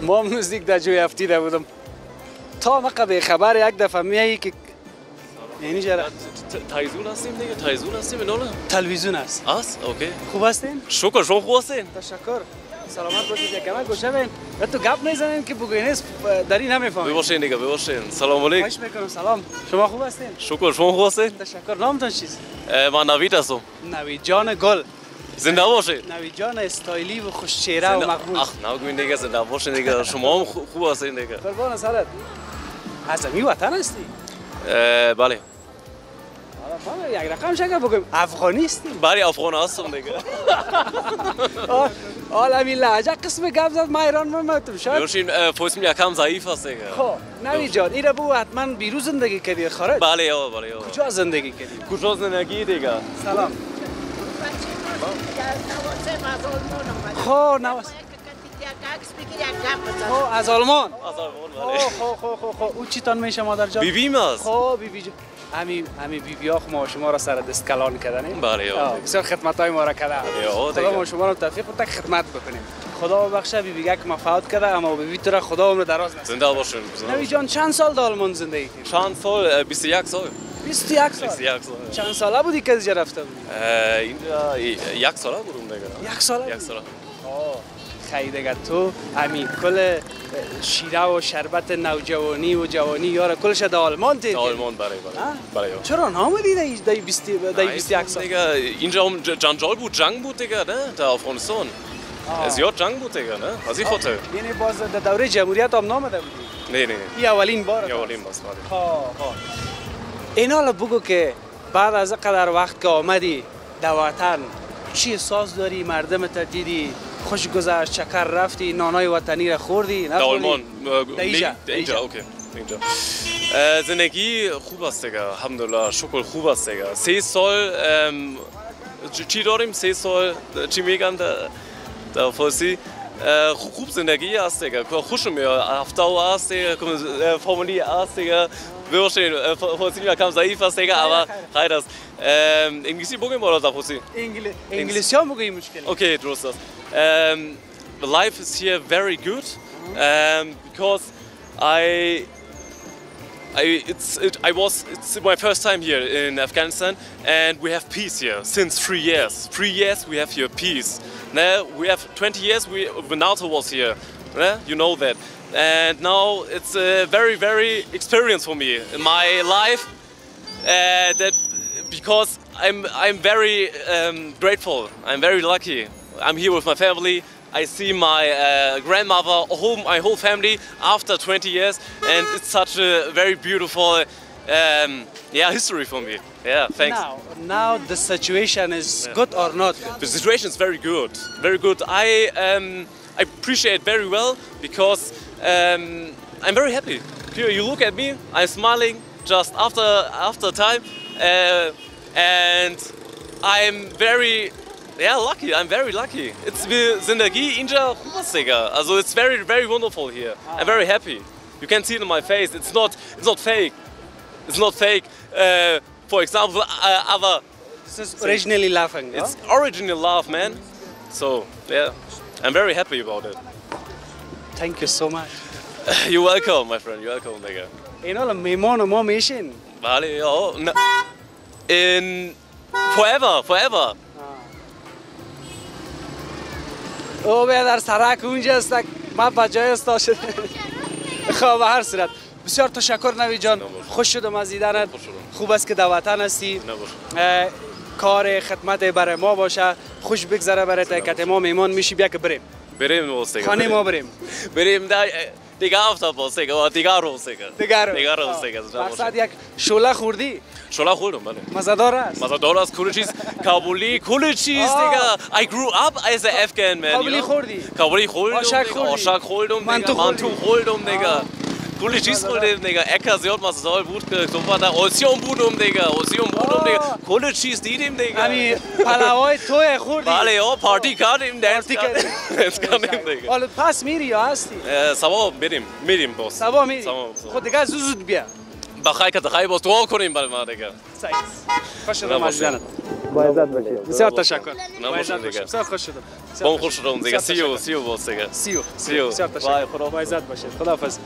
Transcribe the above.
ما موزیک در جوی افتیده بودم تا مقبه خبر یک دفعه میایی که یعنی جرا تایزون هستیم دیگه تایزون هستیم اینا تلویزیون است اوکی خوب هستین شکر شما خوب هستین تشکر سلامت باشید یک کمک گوشه بین تو گپ نمیزنین که بگوینید در این نمیفهمید ببخشید دیگه ببخشید سلام علیکم خواهش میکنم سلام شما خوب هستین شکر شما خوب هستین تشکر نامتون چیست من نوید هستم نوید جان گل زنده باشید نوید جان استایلی و خوش چهره و مقبول نگوین دیگه زنده باشید دیگه شما هم خوب هستین دیگه قربان سرت از می وطن هستی بله یک رقم شکر بگویم افغانیستی بله افغان هستم دیگه عالمی لحجه قسم گپ زد ما ایران ممتم شاید ببخشید فوسم یکم ضعیف هست دیگه خب نوید جان این بو حتما بیرون زندگی کردی خارج بله یا بله یا کجا زندگی کردی کجا زندگی دیگه سلام خب نواز از آلمان خب او چی تان میشه مادر جان بیبیم است خب بیبی جان همی بیبی ها ما شما را سر دست کلان کردن بله یا بسیار خدمت های ما را کردن خدا ما شما را توفیق بده خدمت بکنیم خدا ببخشه بیبی که ما فوت کرده اما بیبی تو را خدا عمر دراز نصیب زنده باشین نوید جان چند سال در آلمان زندگی کردی چند سال 21 سال 21 سال چند ساله بودی که از اینجا رفته بودی اینجا یک ساله بودم دیگه یک ساله یک ساله خیلی دیگه تو همین کل شیره و شربت نوجوانی و جوانی یارا کلش در آلمان تیدی آلمان برای چرا نامدی در 21 سال دیگه اینجا هم جنجال بود جنگ بود دیگه نه در افغانستان زیاد جنگ بود دیگه نه از این خاطر یعنی باز در دوره جمهوریت هم نامده بودی نه این اولین بار اولین بار اینا بگو که بعد از قدر وقت که آمدی در وطن چی احساس داری مردم تا دیدی خوش گذشت چکر رفتی نانای وطنی را خوردی در آلمان اینجا اوکی اینجا زندگی خوب است دیگه الحمدلله شکر خوب است دیگه 3 سال چی داریم 3 سال چی میگن در فارسی خوب زندگی است دیگه خوشم میاد هفته است دیگه فامیلی است دیگه ببخشید فارسی یکم ضعیف است دیگه اما خیر است انگلیسی بگویم ولی فارسی انگلیسی هم بگویی مشکل اوکی درست است life is here very good because it's my first time here in Afghanistan and we have peace here since 3 years. 3 years we have here peace. Now we have 20 years when NATO was here. You know that. And now it's a very, very experience for me in my life that because I'm very grateful. I'm very lucky. I'm here with my family. I see my grandmother, my whole family after 20 years, and it's such a very beautiful history for me. Yeah, thanks. Now the situation is good or not? The situation is very good, very good. I appreciate very well because I'm very happy. You look at me, I'm smiling just after time, and I'm very lucky. I'm very lucky. It's zindagi inja khubasiga. Also it's very, very wonderful here. I'm very happy. You can see it in my face. It's not fake. It's not fake. For example, other. This is originally laughing. It's original laugh, man. So yeah, I'm very happy about it. Thank you so much. You're welcome, my friend. You're welcome, nigga. اینا میمان و ما میشین. بله یا. In forever. او به در سرک اونجا است ما بجای استا شده خب به هر صورت بسیار تشکر نوید جان خوش شدم از دیدنت خوب است که در وطن هستی کار خدمت برای ما باشه خوش بگذره برای تکت ما میمان میشی بیا که بریم خانه ما بریم دیگه هفته باز دیگه روز مقصد یک شوله خوردی شوله خوردم بله مزدار است مزدار است کل چیز کابلی کل چیز دیگه I grew up as an Afghan man کابلی خوردی کابلی خوردم آشک خوردم منتو خوردم دیگه کل چیز خوردم دیگه اکا زیاد مزدار بود که تو بعد آسیون بودم دیگه کل چیز دیدیم دیگه همین پلاوای توی خوردی بله یا پارتی کردیم دنس کردیم دیگه حالا پس میری یا هستی سبا میریم باز سبا میری خود دیگه زود بیا بخیر که دخیر باز دعا کنیم برای ما دیگه خوش شدم از دیدنت با عزت باشید. بسیار تشکر. نه با عزت باشید باشید. دیگه. بسیار خوش شدم. با خوش شدم دیگه. سی او باز دیگه. سی او. سی او. بسیار تشکر. با عزت باشید. خداحافظ.